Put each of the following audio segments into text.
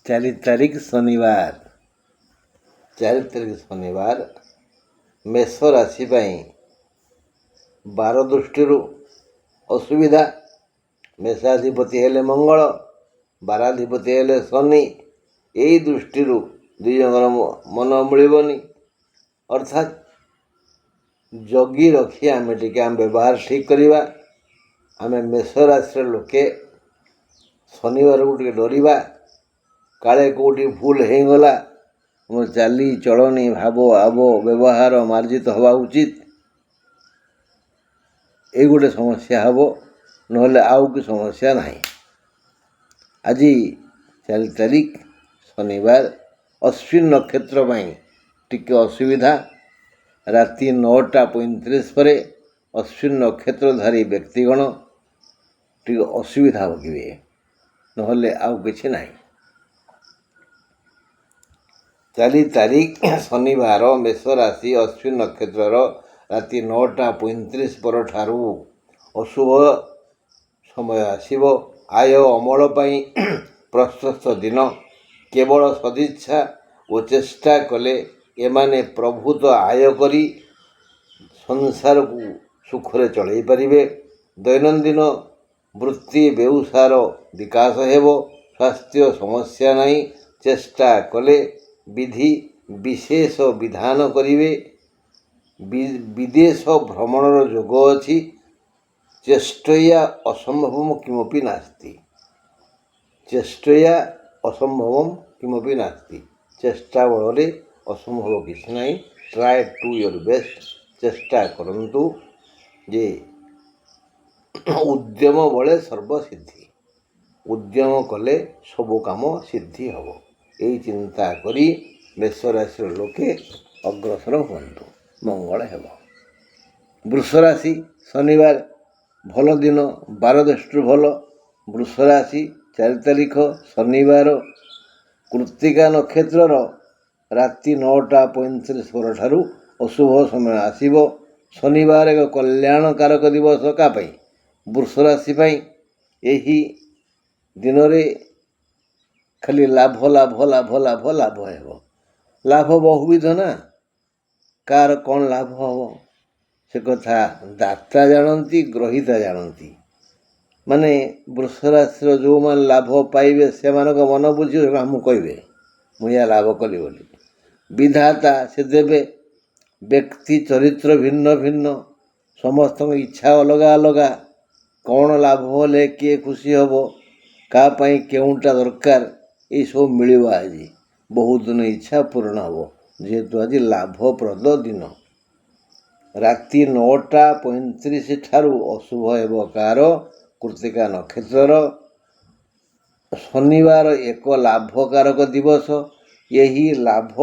4 ତାରିଖ ଶନିବାର 4 ତାରିଖ ଶନିବାର ମେଷ ରାଶି ପାଇଁ ବାର ଦୃଷ୍ଟିରୁ ଅସୁବିଧା। ମେଷାଧିପତି ହେଲେ ମଙ୍ଗଳ, ବାରାଧିପତି ହେଲେ ଶନି। ଏହି ଦୃଷ୍ଟିରୁ ଦୁଇ ଜଣଙ୍କର ମନ ମିଳିବନି। ଅର୍ଥାତ୍ ଜଗି ରଖି ଆମେ ବ୍ୟବହାର ଠିକ୍ କରିବା। ଆମେ ମେଷ ରାଶିର ଲୋକେ ଶନିବାରକୁ ଟିକେ ଡରିବା। କାଳେ କେଉଁଠି ଭୁଲ ହେଇଗଲା, ଆମର ଚାଲି ଚଳଣି ଭାବ ଆବ ବ୍ୟବହାର ମାର୍ଜିତ ହେବା ଉଚିତ। ଏଇ ଗୋଟେ ସମସ୍ୟା ହେବ, ନହେଲେ ଆଉ କି ସମସ୍ୟା ନାହିଁ। ଆଜି 4 ତାରିଖ ଶନିବାର ଅଶ୍ୱିନ ନକ୍ଷତ୍ର ପାଇଁ ଟିକେ ଅସୁବିଧା। ରାତି 9:35 ପରେ ଅଶ୍ୱିନ ନକ୍ଷତ୍ରଧାରୀ ବ୍ୟକ୍ତିଗଣ ଟିକେ ଅସୁବିଧା ଭୋଗିବେ, ନହେଲେ ଆଉ କିଛି ନାହିଁ। 4 ତାରିଖ ଶନିବାର ମେଷ ରାଶି ଅଶ୍ୱିନ ନକ୍ଷତ୍ରର ରାତି 9:35 ପରଠାରୁ ଅଶୁଭ ସମୟ ଆସିବ। ଆୟ ଅମଳ ପାଇଁ ପ୍ରଶସ୍ତ ଦିନ। କେବଳ ସଦିଚ୍ଛା ଓ ଚେଷ୍ଟା କଲେ ଏମାନେ ପ୍ରଭୂତ ଆୟ କରି ସଂସାରକୁ ସୁଖରେ ଚଳାଇ ପାରିବେ। ଦୈନନ୍ଦିନ ବୃତ୍ତି ବ୍ୟବସାୟର ବିକାଶ ହେବ। ସ୍ୱାସ୍ଥ୍ୟ ସମସ୍ୟା ନାହିଁ। ଚେଷ୍ଟା କଲେ ବିଧି ବିଶେଷ ବିଧାନ କରିବେ। ବିଦେଶ ଭ୍ରମଣର ଯୋଗ ଅଛି। ଚେଷ୍ଟୟା ଅସମ୍ଭବମ୍ କିମପି ନାସ୍ତି। ଚେଷ୍ଟୟା ଅସମ୍ଭବମ୍ କିମପି ନାସ୍ତି। ଚେଷ୍ଟା ବଳରେ ଅସମ୍ଭବ କିଛି ନାହିଁ। Try to your best. ଚେଷ୍ଟା କରନ୍ତୁ ଯେ ଉଦ୍ୟମ ବଳେ ସର୍ବସିଦ୍ଧି। ଉଦ୍ୟମ କଲେ ସବୁ କାମ ସିଦ୍ଧି ହେବ। ଏହି ଚିନ୍ତା କରି ମେଷ ରାଶିର ଲୋକେ ଅଗ୍ରସର ହୁଅନ୍ତୁ, ମଙ୍ଗଳ ହେବ। ବୃଷ ରାଶି ଶନିବାର ଭଲ ଦିନ, ବାର ଦୃଷ୍ଟିରୁ ଭଲ। ବୃଷ ରାଶି 4 ତାରିଖ ଶନିବାର କୃତ୍ତିକା ନକ୍ଷତ୍ରର ରାତି 9:35 ପରଠାରୁ ଅଶୁଭ ସମୟ ଆସିବ। ଶନିବାର ଏକ କଲ୍ୟାଣକାରକ ଦିବସ କାହା ପାଇଁ? ବୃଷ ରାଶି ପାଇଁ। ଏହି ଦିନରେ ଖାଲି ଲାଭ ଲାଭ ଲାଭ ଲାଭ ଲାଭ ହେବ। ଲାଭ ବହୁବିଧ ନା, କାହାର କ'ଣ ଲାଭ ହେବ ସେ କଥା ଦାତା ଜାଣନ୍ତି, ଗ୍ରହିତା ଜାଣନ୍ତି। ମାନେ ବୃଷ ରାଶିର ଯେଉଁମାନେ ଲାଭ ପାଇବେ ସେମାନଙ୍କ ମନ ବୁଝିବ, ଆମକୁ କହିବେ ମୁଁ ଏହା ଲାଭ କଲି ବୋଲି। ବିଧାତା ସେ ଦେବେ। ବ୍ୟକ୍ତି ଚରିତ୍ର ଭିନ୍ନ ଭିନ୍ନ, ସମସ୍ତଙ୍କ ଇଚ୍ଛା ଅଲଗା ଅଲଗା। କ'ଣ ଲାଭ ହେଲେ କିଏ ଖୁସି ହେବ, କାହା ପାଇଁ କେଉଁଟା ଦରକାର, ଏଇସବୁ ମିଳିବ ଆଜି। ବହୁତ ଦିନ ଇଚ୍ଛା ପୂରଣ ହେବ, ଯେହେତୁ ଆଜି ଲାଭପ୍ରଦ ଦିନ। ରାତି 9:35 ଠାରୁ ଅଶୁଭ ହେବ କାହାର? କୃତ୍ତିକା ନକ୍ଷତ୍ରର। ଶନିବାର ଏକ ଲାଭକାରକ ଦିବସ। ଏହି ଲାଭ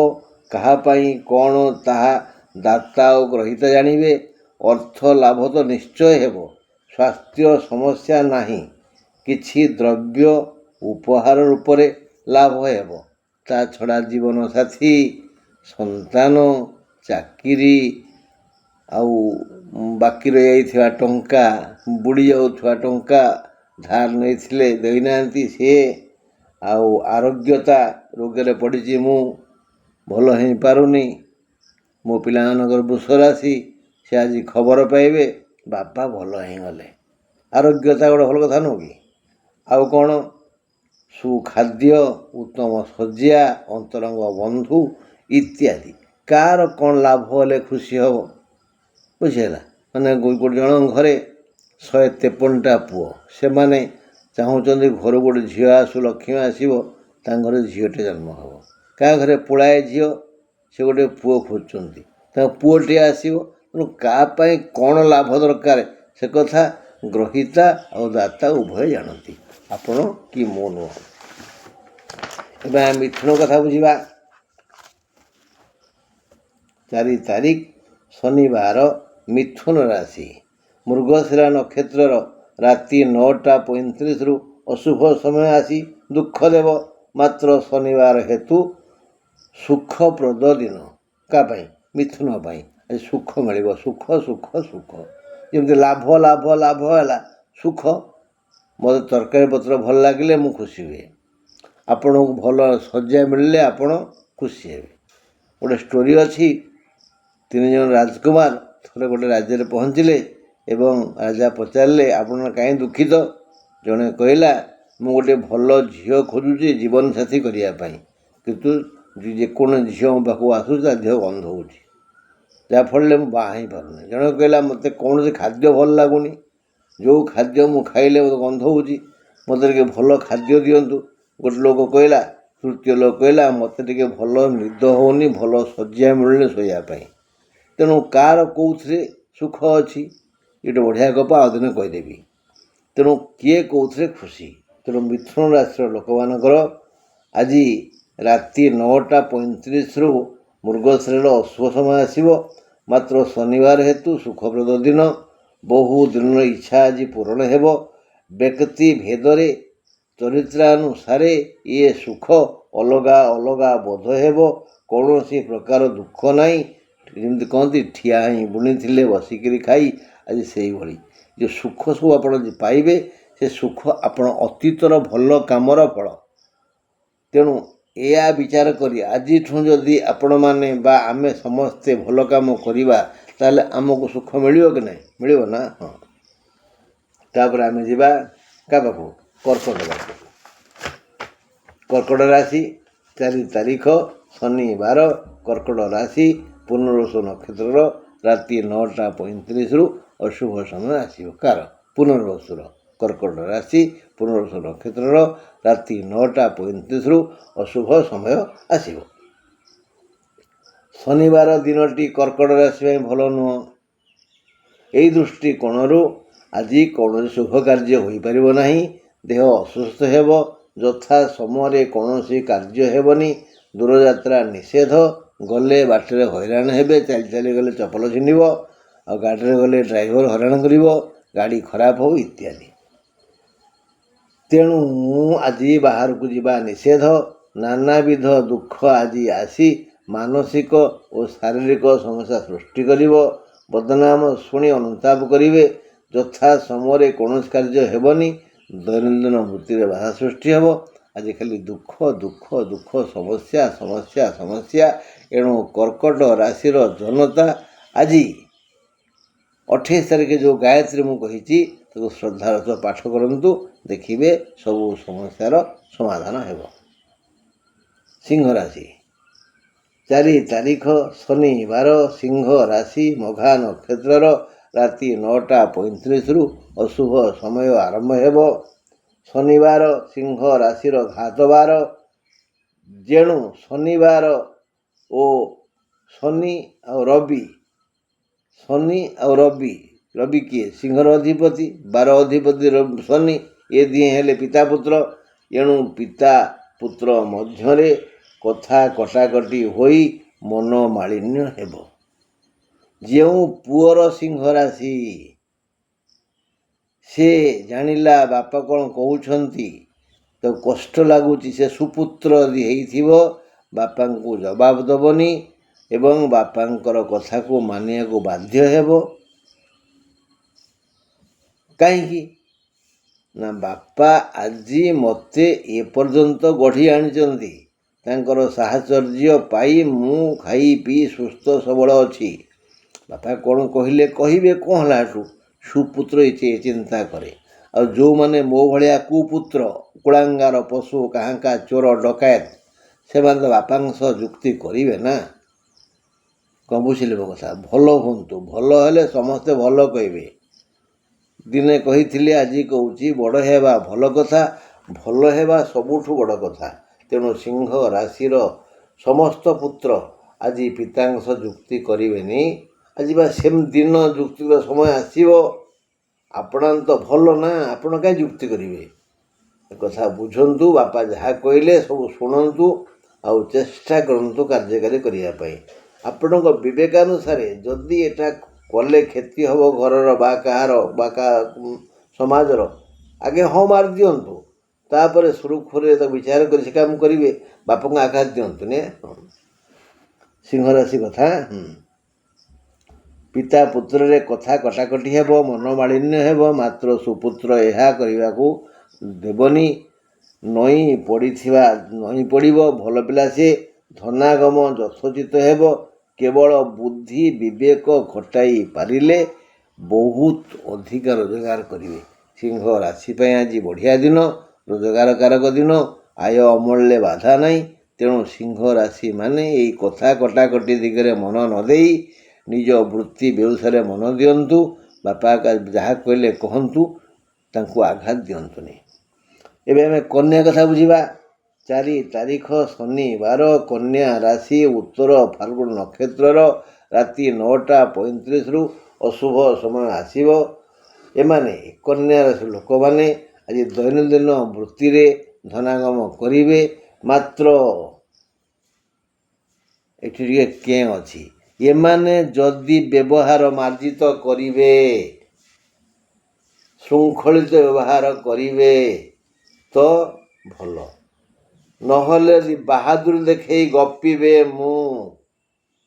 କାହା ପାଇଁ କ'ଣ ତାହା ଦାତା ଓ ଗ୍ରହିତା ଜାଣିବେ। ଅର୍ଥ ଲାଭ ତ ନିଶ୍ଚୟ ହେବ। ସ୍ୱାସ୍ଥ୍ୟ ସମସ୍ୟା ନାହିଁ। କିଛି ଦ୍ରବ୍ୟ ଉପହାର ରୂପରେ ଲାଭ ହେବ। ତା ଛଡ଼ା ଜୀବନସାଥୀ, ସନ୍ତାନ, ଚାକିରି, ଆଉ ବାକି ରହିଯାଇଥିବା ଟଙ୍କା, ବୁଡ଼ି ଯାଉଥିବା ଟଙ୍କା, ଧାର ନେଇଥିଲେ ଦେଇନାହାନ୍ତି ସିଏ, ଆଉ ଆରୋଗ୍ୟତା, ରୋଗରେ ପଡ଼ିଛି ମୁଁ, ଭଲ ହେଇପାରୁନି। ମୋ ପିଲାମାନଙ୍କର ବୃଷ ରାଶି, ସେ ଆଜି ଖବର ପାଇବେ ବାପା ଭଲ ହେଇଗଲେ। ଆରୋଗ୍ୟତା ଗୋଟେ ଭଲ କଥା ନୁହଁ କି? ଆଉ କ'ଣ? ସୁଖାଦ୍ୟ, ଉତ୍ତମ ଶଯ୍ୟା, ଅନ୍ତରଙ୍ଗ ବନ୍ଧୁ ଇତ୍ୟାଦି। କାହାର କ'ଣ ଲାଭ ହେଲେ ଖୁସି ହେବ, ବୁଝିହେଲା? ମାନେ ଗୋଟେ ଜଣଙ୍କ ଘରେ 153ଟା ପୁଅ, ସେମାନେ ଚାହୁଁଛନ୍ତି ଘରୁ ଗୋଟେ ଝିଅ ଆସୁ, ଲକ୍ଷ୍ମୀ ଆସିବ, ତାଙ୍କ ଘରେ ଝିଅଟେ ଜନ୍ମ ହେବ। କାହା ଘରେ ପୁଳାଏ ଝିଅ, ସେ ଗୋଟେ ପୁଅ ଖୋଜୁଛନ୍ତି, ତାଙ୍କ ପୁଅଟିଏ ଆସିବ। ତେଣୁ କାହା ପାଇଁ କ'ଣ ଲାଭ ଦରକାର ସେ କଥା ଗ୍ରହିତା ଆଉ ଦାତା ଉଭୟ ଜାଣନ୍ତି, ଆପଣ କି ମୁଁ ନୁହଁ। ଏବେ ଆମେ ମିଥୁନ କଥା ବୁଝିବା। 4 ତାରିଖ ଶନିବାର ମିଥୁନ ରାଶି ମୃଗଶିରା ନକ୍ଷତ୍ରର ରାତି 9:35ରୁ ଅଶୁଭ ସମୟ ଆସି ଦୁଃଖ ଦେବ। ମାତ୍ର ଶନିବାର ହେତୁ ସୁଖପ୍ରଦ ଦିନ। କାହା ପାଇଁ? ମିଥୁନ ପାଇଁ। ଆଜି ସୁଖ ମିଳିବ। ସୁଖ ସୁଖ ସୁଖ, ଯେମିତି ଲାଭ ଲାଭ ଲାଭ ହେଲା ସୁଖ। ମୋତେ ତରକାରୀ ପତ୍ର ଭଲ ଲାଗିଲେ ମୁଁ ଖୁସି ହୁଏ। ଆପଣଙ୍କୁ ଭଲ ଶଯ୍ୟା ମିଳିଲେ ଆପଣ ଖୁସି ହେବେ। ଗୋଟେ ଷ୍ଟୋରି ଅଛି, 3 ଜଣ ରାଜକୁମାର ଥରେ ଗୋଟେ ରାଜ୍ୟରେ ପହଞ୍ଚିଲେ ଏବଂ ରାଜା ପଚାରିଲେ ଆପଣ କାହିଁ ଦୁଃଖିତ? ଜଣେ କହିଲା ମୁଁ ଗୋଟେ ଭଲ ଝିଅ ଖୋଜୁଛି ଜୀବନସାଥୀ କରିବା ପାଇଁ, କିନ୍ତୁ ଯେକୌଣସି ଝିଅ ମୋ ପାଖକୁ ଆସୁଛି ତା ଦେହ ଗନ୍ଧ ହେଉଛି, ଯାହାଫଳରେ ମୁଁ ବାହା ହେଇପାରୁନି। ଜଣେ କହିଲା ମୋତେ କୌଣସି ଖାଦ୍ୟ ଭଲ ଲାଗୁନି, ଯେଉଁ ଖାଦ୍ୟ ମୁଁ ଖାଇଲେ ମୋତେ ଗନ୍ଧ ହେଉଛି, ମୋତେ ଟିକେ ଭଲ ଖାଦ୍ୟ ଦିଅନ୍ତୁ। ଗୋଟେ ଲୋକ କହିଲା, ତୃତୀୟ ଲୋକ କହିଲା ମୋତେ ଟିକେ ଭଲ ନିଦ ହେଉନି, ଭଲ ଶଯ୍ୟା ମିଳୁନି ଶୋଇବା ପାଇଁ। ତେଣୁ କାହାର କେଉଁଥିରେ ସୁଖ ଅଛି, ଏଇଟା ବଢ଼ିଆ ଗପ, ଆଉ ଦିନେ କହିଦେବି। ତେଣୁ କିଏ କେଉଁଥିରେ ଖୁସି। ତେଣୁ ମିଥୁନ ରାଶିର ଲୋକମାନଙ୍କର ଆଜି ରାତି 9:35ରୁ ମୃଗଶ୍ରେଣୀର ଅଶୁଭ ସମୟ ଆସିବ। ମାତ୍ର ଶନିବାର ହେତୁ ସୁଖପ୍ରଦ ଦିନ। ବହୁ ଦିନର ଇଚ୍ଛା ଆଜି ପୂରଣ ହେବ। ବ୍ୟକ୍ତି ଭେଦରେ ଚରିତ୍ରାନୁସାରେ ଇଏ ସୁଖ ଅଲଗା ଅଲଗା ବୋଧ ହେବ। କୌଣସି ପ୍ରକାର ଦୁଃଖ ନାହିଁ। ଯେମିତି କହନ୍ତି ଠିଆ ହିଁ ବୁଣିଥିଲେ ବସିକିରି ଖାଇ, ଆଜି ସେଇଭଳି ଯେ ସୁଖ ସବୁ ଆପଣ ପାଇବେ, ସେ ସୁଖ ଆପଣ ଅତୀତର ଭଲ କାମର ଫଳ। ତେଣୁ ଏହା ବିଚାର କରି ଆଜିଠୁ ଯଦି ଆପଣମାନେ ବା ଆମେ ସମସ୍ତେ ଭଲ କାମ କରିବା, ତାହେଲେ ଆମକୁ ସୁଖ ମିଳିବ କି ନାହିଁ? ମିଳିବ ନା? ହଁ। ତାପରେ ଆମେ ଯିବା କାହା ପାଖକୁ? କର୍କଟ ପାଖକୁ। କର୍କଟ ରାଶି 4 ତାରିଖ ଶନିବାର, କର୍କଟ ରାଶି, ପୁନର୍ବସୁ ନକ୍ଷତ୍ରର ରାତି 9:35ରୁ ଅଶୁଭ ସମୟ ଆସିବ। କାର? ପୁନର୍ବସୁର। କର୍କଟ ରାଶି ପୁନର୍ବସୁ ନକ୍ଷତ୍ରର ରାତି 9:35ରୁ ଅଶୁଭ ସମୟ ଆସିବ। ଶନିବାର ଦିନଟି କର୍କଟ ରାଶି ପାଇଁ ଭଲ ନୁହଁ। ଏହି ଦୃଷ୍ଟିକୋଣରୁ ଆଜି କୌଣସି ଶୁଭ କାର୍ଯ୍ୟ ହୋଇପାରିବ ନାହିଁ। ଦେହ ଅସୁସ୍ଥ ହେବ। ଯଥା ସମୟରେ କୌଣସି କାର୍ଯ୍ୟ ହେବନି। ଦୂରଯାତ୍ରା ନିଷେଧ। ଗଲେ ବାଟରେ ହଇରାଣ ହେବେ। ଚାଲି ଚାଲି ଗଲେ ଚପଲ ଛିଣ୍ଡିବ, ଆଉ ଗାଡ଼ିରେ ଗଲେ ଡ୍ରାଇଭର ହଇରାଣ କରିବ, ଗାଡ଼ି ଖରାପ ହେବ ଇତ୍ୟାଦି। ତେଣୁ ଆଜି ବାହାରକୁ ଯିବା ନିଷେଧ। ନାନାବିଧ ଦୁଃଖ ଆଜି ଆସି ମାନସିକ ଓ ଶାରୀରିକ ସମସ୍ୟା ସୃଷ୍ଟି କରିବ। ବଦନାମ ଶୁଣି ଅନୁତାପ କରିବେ। ଯଥା ସମୟରେ କୌଣସି କାର୍ଯ୍ୟ ହେବନି। ଦୈନନ୍ଦିନ ବୃତ୍ତିରେ ବାଧା ସୃଷ୍ଟି ହେବ। ଆଜି ଖାଲି ଦୁଃଖ ଦୁଃଖ ଦୁଃଖ, ସମସ୍ୟା ସମସ୍ୟା ସମସ୍ୟା। ଏଣୁ କର୍କଟ ରାଶିର ଜନତା ଆଜି 28 ତାରିଖ ଯେଉଁ ଗାୟତ୍ରୀ ମୁଁ କହିଛି ତାକୁ ଶ୍ରଦ୍ଧାର ସହ ପାଠ କରନ୍ତୁ, ଦେଖିବେ ସବୁ ସମସ୍ୟାର ସମାଧାନ ହେବ। ସିଂହ ରାଶି 4 ତାରିଖ ଶନିବାର, ସିଂହ ରାଶି ମଘା ନକ୍ଷତ୍ରର ରାତି 9:35ରୁ ଅଶୁଭ ସମୟ ଆରମ୍ଭ ହେବ। ଶନିବାର ସିଂହ ରାଶିର ଘାତବାର। ଯେଣୁ ଶନିବାର ଓ ଶନି ଆଉ ରବି, ରବି କିଏ? ସିଂହର ଅଧିପତି, 12 ଅଧିପତି ଶନି, ଏ ଦିହେଁ ହେଲେ ପିତା ପୁତ୍ର। ଏଣୁ ପିତା ପୁତ୍ର ମଧ୍ୟରେ କଥା କଟାକଟି ହୋଇ ମନୋମାଳିନ୍ୟ ହେବ। ଯେଉଁ ପୁଅର ସିଂହ ରାଶି, ସେ ଜାଣିଲା ବାପା କ'ଣ କହୁଛନ୍ତି, ତାକୁ କଷ୍ଟ ଲାଗୁଛି, ସେ ସୁପୁତ୍ର ଯଦି ହେଇଥିବ ବାପାଙ୍କୁ ଜବାବ ଦେବନି ଏବଂ ବାପାଙ୍କର କଥାକୁ ମାନିବାକୁ ବାଧ୍ୟ ହେବ। କାହିଁକି ନା ବାପା ଆଜି ମୋତେ ଏପର୍ଯ୍ୟନ୍ତ ଗଢ଼ି ଆଣିଛନ୍ତି। ତାଙ୍କର ସାହଚର୍ଯ୍ୟ ପାଇ ମୁଁ ଖାଇ ପିଇ ସୁସ୍ଥ ସବଳ ଅଛି। ବାପା କ'ଣ କହିଲେ କହିବେ, କ'ଣ ହେଲା ଏଠୁ? ସୁପୁତ୍ର ଚିନ୍ତା କରେ। ଆଉ ଯେଉଁମାନେ ମୋ ଭଳିଆ କୁପୁତ୍ର, କୁଳାଙ୍ଗାର ପଶୁ, କାହାଙ୍କା ଚୋର ଡକାୟତ, ସେମାନେ ତ ବାପାଙ୍କ ସହ ଯୁକ୍ତି କରିବେ ନା। କ'ଣ ବୁଝିଲେ ମୋ କଥା? ଭଲ ହୁଅନ୍ତୁ। ଭଲ ହେଲେ ସମସ୍ତେ ଭଲ କହିବେ। ଦିନେ କହିଥିଲି, ଆଜି କହୁଛି, ବଡ଼ ହେବା ଭଲ କଥା, ଭଲ ହେବା ସବୁଠୁ ବଡ଼ କଥା। ତେଣୁ ସିଂହ ରାଶିର ସମସ୍ତ ପୁତ୍ର ଆଜି ପିତାଙ୍କ ସହ ଯୁକ୍ତି କରିବେନି। ଆଜି ବା ସେମିତି ଦିନ ଯୁକ୍ତିର ସମୟ ଆସିବ। ଆପଣ ତ ଭଲ ନା, ଆପଣ କାହିଁ ଯୁକ୍ତି କରିବେ? କଥା ବୁଝନ୍ତୁ। ବାପା ଯାହା କହିଲେ ସବୁ ଶୁଣନ୍ତୁ ଆଉ ଚେଷ୍ଟା କରନ୍ତୁ କାର୍ଯ୍ୟକାରୀ କରିବା ପାଇଁ। ଆପଣଙ୍କ ବିବେକାନୁସାରେ ଯଦି ଏଟା କଲେ କ୍ଷତି ହେବ ଘରର ବା କାହାର ବା ସମାଜର, ଆଗେ ହଁ ମାରି ଦିଅନ୍ତୁ। ତାପରେ ସୁରୁଖୁରୁରେ ତାକୁ ବିଚାର କରି ସେ କାମ କରିବେ। ବାପାଙ୍କୁ ଆଘାତ ଦିଅନ୍ତୁନି। ସିଂହ ରାଶି କଥା। ପିତା ପୁତ୍ରରେ କଥା କଟାକଟି ହେବ, ମନୋମାଳିନ୍ୟ ହେବ। ମାତ୍ର ସୁପୁତ୍ର ଏହା କରିବାକୁ ଦେବନି। ନଇଁ ପଡ଼ିବ। ଭଲ ପିଲା ସେ, ଧନାଗମ ଯଥୋଚିତ ହେବ। କେବଳ ବୁଦ୍ଧି ବିବେକ ଖଟାଇ ପାରିଲେ ବହୁତ ଅଧିକା ରୋଜଗାର କରିବେ। ସିଂହ ରାଶି ପାଇଁ ଆଜି ବଢ଼ିଆ ଦିନ, ରୋଜଗାରକାରକ ଦିନ, ଆୟ ଅମଳରେ ବାଧା ନାହିଁ। ତେଣୁ ସିଂହ ରାଶି ମାନେ ଏଇ କଥା କଟାକଟି ଦିଗରେ ମନ ନ ଦେଇ ନିଜ ବୃତ୍ତି ବ୍ୟବସାୟରେ ମନ ଦିଅନ୍ତୁ। ବାପା ଯାହା କହିଲେ କହନ୍ତୁ, ତାଙ୍କୁ ଆଘାତ ଦିଅନ୍ତୁନି। ଏବେ ଆମେ କନ୍ୟା କଥା ବୁଝିବା। 4 ତାରିଖ ଶନିବାର, କନ୍ୟା ରାଶି, ଉତ୍ତର ଫାଲ୍ଗୁନ ନକ୍ଷତ୍ରର ରାତି 9ଟା 35ରୁ ଅଶୁଭ ସମୟ ଆସିବ। ଏମାନେ କନ୍ୟା ରାଶି ଲୋକମାନେ ଆଜି ଦୈନନ୍ଦିନ ବୃତ୍ତିରେ ଧନାଗମ କରିବେ। ମାତ୍ର ଏଠି ଟିକେ କେଁ ଅଛି। ଏମାନେ ଯଦି ବ୍ୟବହାର ମାର୍ଜିତ କରିବେ, ଶୃଙ୍ଖଳିତ ବ୍ୟବହାର କରିବେ ତ ଭଲ। ନହେଲେ ବାହାଦୁର ଦେଖେଇ ଗପିବେ, ମୁଁ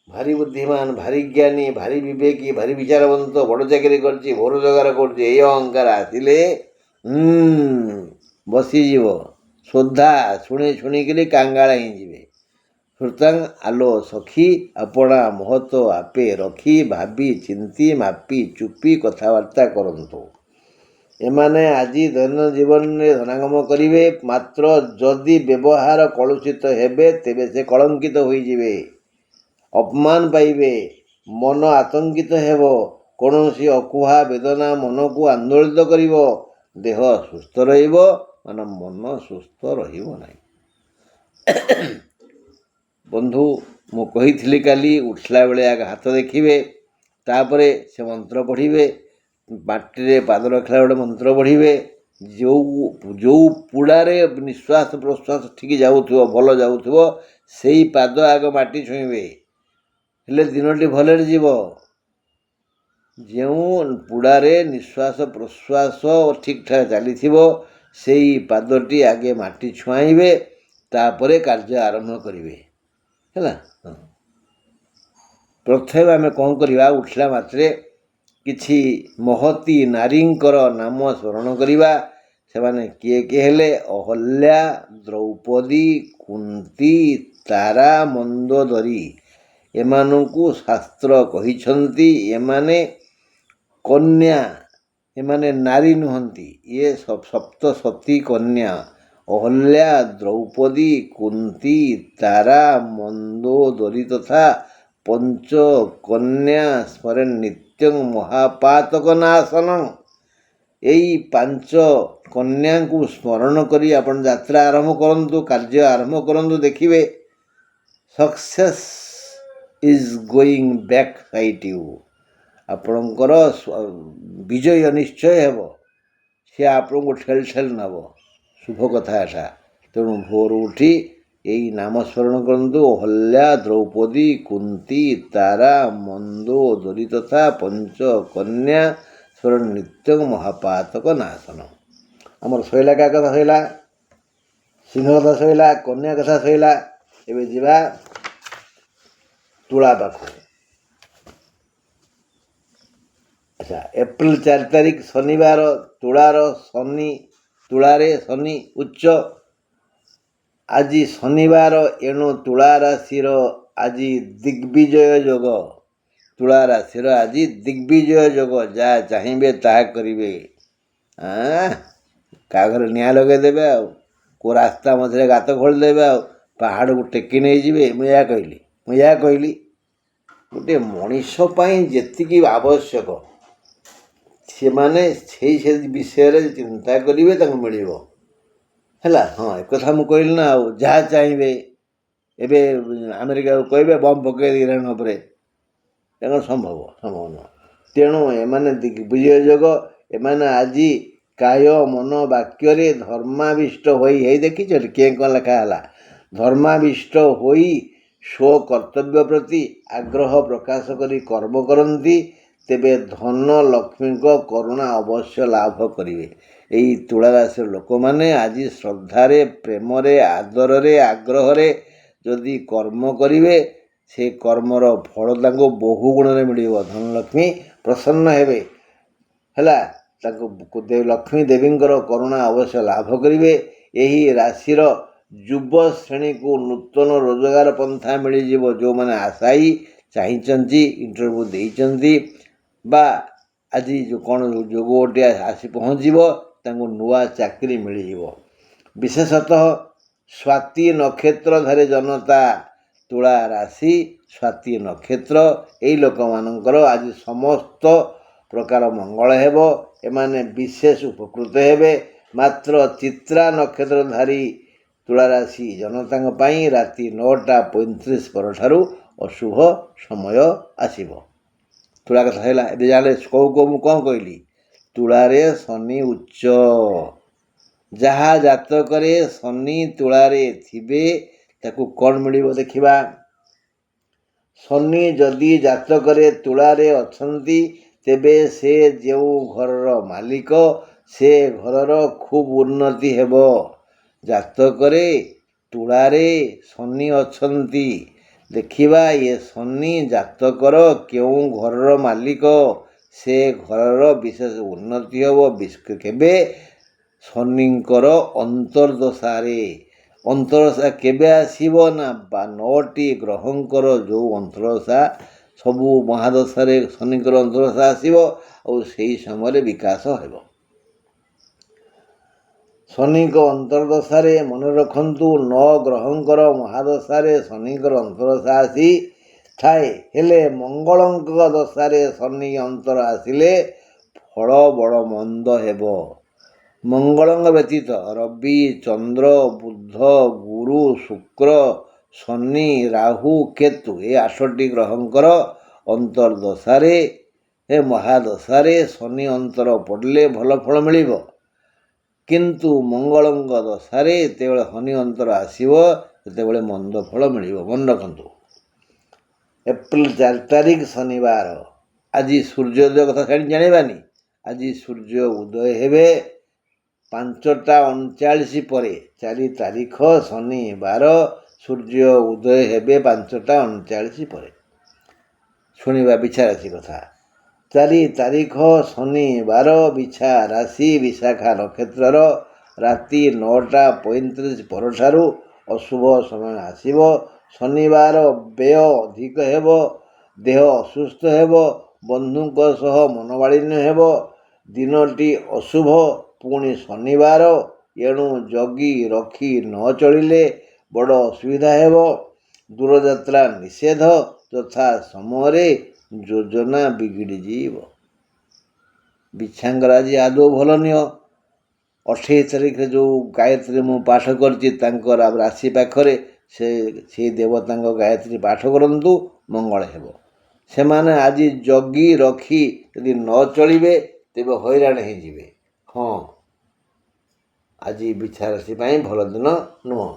ଭାରି ବୁଦ୍ଧିମାନ, ଭାରି ଜ୍ଞାନୀ, ଭାରି ବିବେକୀ, ଭାରି ବିଚାରବନ୍ତ, ବଡ଼ ଚାକିରି କରିଛି, ଭଲ ରୋଜଗାର କରୁଛି, ଏଇ ଅହଙ୍କାର ଆସିଲେ ବସିଯିବ। ଶ୍ରଦ୍ଧା ଶୁଣିକିରି କାଙ୍ଗାଳ ହେଇଯିବେ। ଶ୍ରୋତାଂ ଆଲୋ ସଖୀ, ଆପଣା ମହତ ଆପେ ରଖି, ଭାବି ଚିନ୍ତି ମାପି ଚୁପି କଥାବାର୍ତ୍ତା କରନ୍ତୁ। ଏମାନେ ଆଜି ଦୈନନ୍ଦିନ ଜୀବନରେ ଧନାଗମ କରିବେ। ମାତ୍ର ଯଦି ବ୍ୟବହାର କଳୁଷିତ ହେବେ, ତେବେ ସେ କଳଙ୍କିତ ହୋଇଯିବେ, ଅପମାନ ପାଇବେ, ମନ ଆତଙ୍କିତ ହେବ। କୌଣସି ଅକୁହା ବେଦନା ମନକୁ ଆନ୍ଦୋଳିତ କରିବ। ଦେହ ସୁସ୍ଥ ରହିବ, ମାନେ ମନ ସୁସ୍ଥ ରହିବ ନାହିଁ। ବନ୍ଧୁ, ମୁଁ କହିଥିଲି କାଲି ଉଠିଲା ବେଳେ ଆଗ ହାତ ଦେଖିବେ, ତାପରେ ସେ ମନ୍ତ୍ର ପଢ଼ିବେ। ମାଟିରେ ପାଦ ରଖିଲା ବେଳେ ମନ୍ତ୍ର ପଢ଼ିବେ। ଯେଉଁ ପୁଡ଼ାରେ ନିଶ୍ୱାସ ପ୍ରଶ୍ୱାସ ଠିକ୍ ଯାଉଥିବ, ଭଲ ଯାଉଥିବ, ସେଇ ପାଦ ଆଗ ମାଟି ଛୁଇଁବେ, ହେଲେ ଦିନଟି ଭଲରେ ଯିବ। ଯେଉଁ ପୁଡ଼ାରେ ନିଶ୍ୱାସ ପ୍ରଶ୍ୱାସ ଠିକ୍ ଠାକ୍ ଚାଲିଥିବ, ସେଇ ପାଦଟି ଆଗେ ମାଟି ଛୁଆଇବେ, ତାପରେ କାର୍ଯ୍ୟ ଆରମ୍ଭ କରିବେ। ହେଲା। ପ୍ରଥମେ ଆମେ କ'ଣ କରିବା, ଉଠିଲା ମାତ୍ରେ କିଛି ମହତୀ ନାରୀଙ୍କର ନାମ ସ୍ମରଣ କରିବା। ସେମାନେ କିଏ କିଏ ହେଲେ? ଅହଲ୍ୟା, ଦ୍ରୌପଦୀ, କୁନ୍ତୀ, ତାରା, ମନ୍ଦୋଦରୀ। ଏମାନଙ୍କୁ ଶାସ୍ତ୍ର କହିଛନ୍ତି ଏମାନେ କନ୍ୟା, ଏମାନେ ନାରୀ ନୁହନ୍ତି। ଇଏ ସପ୍ତସତୀ କନ୍ୟା। ଅହଲ୍ୟା, ଦ୍ରୌପଦୀ, କୁନ୍ତୀ, ତାରା, ମନ୍ଦୋଦରୀ ତଥା ପଞ୍ଚ କନ୍ୟା ସ୍ମରେନ୍ ନିତ୍ୟଂ ମହାପାତକ ନାଶନଂ। ଏଇ 5 କନ୍ୟାଙ୍କୁ ସ୍ମରଣ କରି ଆପଣ ଯାତ୍ରା ଆରମ୍ଭ କରନ୍ତୁ, କାର୍ଯ୍ୟ ଆରମ୍ଭ କରନ୍ତୁ। ଦେଖିବେ success is going back side you. ଆପଣଙ୍କର ବିଜୟ ନିଶ୍ଚୟ ହେବ। ସେ ଆପଣଙ୍କୁ ଠେଲି ନେବ। ଶୁଭ କଥା ଏଟା। ତେଣୁ ଭୋରୁ ଉଠି ଏଇ ନାମ ସ୍ମରଣ କରନ୍ତୁ। ଅହଲ୍ୟା, ଦ୍ରୌପଦୀ, କୁନ୍ତୀ, ତାରା, ମନ୍ଦୋଦରୀ ତଥା ପଞ୍ଚ କନ୍ୟା ସ୍ମରଣ ନିତ୍ୟଂ ମହାପାତକ ନାଶନ। ଆମର ଶଇଲା କାହା କଥା ଶଇଲା? ସିଂହ କଥା ଶଇଲା, କନ୍ୟା କଥା ଶଇଲା। ଏବେ ଯିବା ତୁଳା ପାଖକୁ। ଆଚ୍ଛା, ଏପ୍ରିଲ 4 ତାରିଖ ଶନିବାର, ତୁଳାରେ ଶନି ଉଚ୍ଚ। ଆଜି ଶନିବାର, ଏଣୁ ତୁଳା ରାଶିର ଆଜି ଦିଗ୍ବିଜୟ ଯୋଗ। ତୁଳା ରାଶିର ଆଜି ଦିଗ୍ବିଜୟ ଯୋଗ। ଯାହା ଚାହିଁବେ ତାହା କରିବେ। କାହା ଘରେ ନିଆଁ ଲଗାଇଦେବେ, ଆଉ କେଉଁ ରାସ୍ତା ମଝିରେ ଗାତ ଖୋଳିଦେବେ, ଆଉ ପାହାଡ଼କୁ ଟେକି ନେଇଯିବେ। ମୁଁ ଏହା କହିଲି ଗୋଟିଏ ମଣିଷ ପାଇଁ ଯେତିକି ଆବଶ୍ୟକ, ସେମାନେ ସେଇ ବିଷୟରେ ଚିନ୍ତା କରିବେ, ତାଙ୍କୁ ମିଳିବ। ହେଲା। ଏକଥା ମୁଁ କହିଲି ନା। ଆଉ ଯାହା ଚାହିଁବେ, ଏବେ ଆମେରିକାକୁ କହିବେ ବମ୍ ପକାଇ ଇରାନ ଉପରେ, ତାଙ୍କର ସମ୍ଭବ ନୁହଁ। ତେଣୁ ଏମାନେ ଦିଗ୍ବିଜୟ ଯୋଗ। ଏମାନେ ଆଜି କାୟ ମନ ବାକ୍ୟରେ ଧର୍ମାବିଷ୍ଟ ହୋଇ, ହେଇ ଦେଖିଛ କିଏ କ'ଣ ଲେଖା ହେଲା? ଧର୍ମାବିଷ୍ଟ ହୋଇ ସ୍ୱକର୍ତ୍ତବ୍ୟ ପ୍ରତି ଆଗ୍ରହ ପ୍ରକାଶ କରି କର୍ମ କରନ୍ତି, ତେବେ ଧନ ଲକ୍ଷ୍ମୀଙ୍କ କରୁଣା ଅବଶ୍ୟ ଲାଭ କରିବେ। ଏଇ ତୁଳା ରାଶିର ଲୋକମାନେ ଆଜି ଶ୍ରଦ୍ଧାରେ, ପ୍ରେମରେ, ଆଦରରେ, ଆଗ୍ରହରେ ଯଦି କର୍ମ କରିବେ, ସେ କର୍ମର ଫଳ ତାଙ୍କୁ ବହୁ ଗୁଣରେ ମିଳିବ। ଧନଲକ୍ଷ୍ମୀ ପ୍ରସନ୍ନ ହେବେ। ହେଲା। ତାଙ୍କୁ ଲକ୍ଷ୍ମୀ ଦେବୀଙ୍କର କରୁଣା ଅବଶ୍ୟ ଲାଭ କରିବେ। ଏହି ରାଶିର ଯୁବ ଶ୍ରେଣୀକୁ ନୂତନ ରୋଜଗାର ପନ୍ଥା ମିଳିଯିବ। ଯେଉଁମାନେ ଆଶାୟୀ ଚାହିଁଛନ୍ତି, ଇଣ୍ଟରଭ୍ୟୁ ଦେଇଛନ୍ତି ବା ଆଜି କ'ଣ ଯୋଗ ଗୋଟିଏ ଆସି ପହଞ୍ଚିବ, ତାଙ୍କୁ ନୂଆ ଚାକିରି ମିଳିଯିବ। ବିଶେଷତଃ ସ୍ୱାତୀ ନକ୍ଷତ୍ରଧାରୀ ଜନତା, ତୁଳା ରାଶି, ସ୍ୱାତୀ ନକ୍ଷତ୍ର, ଏହି ଲୋକମାନଙ୍କର ଆଜି ସମସ୍ତ ପ୍ରକାର ମଙ୍ଗଳ ହେବ। ଏମାନେ ବିଶେଷ ଉପକୃତ ହେବେ। ମାତ୍ର ଚିତ୍ରା ନକ୍ଷତ୍ରଧାରୀ ତୁଳାରାଶି ଜନତାଙ୍କ ପାଇଁ ରାତି 9:35 ପରଠାରୁ ଅଶୁଭ ସମୟ ଆସିବ। ତୁଳା କଥା ହେଲା। ଏବେ ଜାଣିଲେ କେଉଁ ମୁଁ କ'ଣ କହିଲି? ତୁଳାରେ ଶନି ଉଚ୍ଚ। ଯାହା ଜାତକରେ ଶନି ତୁଳାରେ ଥିବେ ତାକୁ କ'ଣ ମିଳିବ ଦେଖିବା। ଶନି ଯଦି ଜାତକରେ ତୁଳାରେ ଅଛନ୍ତି, ତେବେ ସେ ଯେଉଁ ଘରର ମାଲିକ, ସେ ଘରର ଖୁବ୍ ଉନ୍ନତି ହେବ। ଜାତକରେ ତୁଳାରେ ଶନି ଅଛନ୍ତି, ଦେଖିବା ଏ ଶନି ଜାତକର କେଉଁ ଘରର ମାଲିକ, ସେ ଘରର ବିଶେଷ ଉନ୍ନତି ହେବ। କେବେ? ଶନିଙ୍କର ଅନ୍ତର୍ଦଶାରେ। ଅନ୍ତର୍ଦଶା କେବେ ଆସିବ ନା 9ଟି ଗ୍ରହଙ୍କର ଯେଉଁ ଅନ୍ତର୍ଦଶା, ସବୁ ମହାଦଶାରେ ଶନିଙ୍କର ଅନ୍ତର୍ଦଶା ଆସିବ ଆଉ ସେହି ସମୟରେ ବିକାଶ ହେବ। ଶନିଙ୍କ ଅନ୍ତର୍ଦଶାରେ ମନେ ରଖନ୍ତୁ 9 ଗ୍ରହଙ୍କର ମହାଦଶାରେ ଶନିଙ୍କର ଅନ୍ତର୍ଦଶା ଆସିଥାଏ। ହେଲେ ମଙ୍ଗଳଙ୍କ ଦଶାରେ ଶନି ଅନ୍ତର ଆସିଲେ ଫଳ ବଡ଼ ମନ୍ଦ ହେବ। ମଙ୍ଗଳଙ୍କ ବ୍ୟତୀତ ରବି, ଚନ୍ଦ୍ର, ବୁଧ, ଗୁରୁ, ଶୁକ୍ର, ଶନି, ରାହୁ, କେତୁ, ଏ 8ଟି ଗ୍ରହଙ୍କର ଅନ୍ତର୍ଦଶାରେ ମହାଦଶାରେ ଶନି ଅନ୍ତର ପଡ଼ିଲେ ଭଲ ଫଳ ମିଳିବ। କିନ୍ତୁ ମଙ୍ଗଳଙ୍କ ଦଶାରେ ଯେତେବେଳେ ଶନି ଅନ୍ତର ଆସିବ, ସେତେବେଳେ ମନ୍ଦ ଫଳ ମିଳିବ। ମନେ ରଖନ୍ତୁ। ଏପ୍ରିଲ 4 ତାରିଖ ଶନିବାର। ଆଜି ସୂର୍ଯ୍ୟୋଦୟ କଥା ଜାଣିବାନି। ଆଜି ସୂର୍ଯ୍ୟ ଉଦୟ ହେବେ 5:39 ପରେ। 4 ତାରିଖ ଶନିବାର ସୂର୍ଯ୍ୟ ଉଦୟ ହେବେ 5:39 ପରେ। ଶୁଣିବା ବିଛା ରାଶି କଥା। 4 ତାରିଖ ଶନିବାର ବିଛା ରାଶି ବିଶାଖା ନକ୍ଷତ୍ରର ରାତି 9:35 ପରଠାରୁ ଅଶୁଭ ସମୟ ଆସିବ। ଶନିବାର ବ୍ୟୟ ଅଧିକ ହେବ, ଦେହ ଅସୁସ୍ଥ ହେବ, ବନ୍ଧୁଙ୍କ ସହ ମନମାଳିନ୍ୟ ହେବ। ଦିନଟି ଅଶୁଭ, ପୁଣି ଶନିବାର, ଏଣୁ ଜଗି ରଖି ନ ଚଳିଲେ ବଡ଼ ଅସୁବିଧା ହେବ। ଦୂରଯାତ୍ରା ନିଷେଧ। ଯଥା ସମୟରେ ଯୋଜନା ବିଗିଡ଼ିଯିବ। ବିଛାଙ୍କର ଆଜି ଆଦୌ ଭଲ ନୁହଁ। 28 ତାରିଖରେ ଯେଉଁ ଗାୟତ୍ରୀ ମୁଁ ପାଠ କରିଛି, ତାଙ୍କର ରାଶି ପାଖରେ ସେଇ ଦେବତାଙ୍କ ଗାୟତ୍ରୀ ପାଠ କରନ୍ତୁ, ମଙ୍ଗଳ ହେବ। ସେମାନେ ଆଜି ଜଗି ରଖି ଯଦି ନ ଚଳିବେ, ତେବେ ହଇରାଣ ହେଇଯିବେ। ହଁ, ଆଜି ବିଛା ରାଶି ପାଇଁ ଭଲ ଦିନ ନୁହଁ।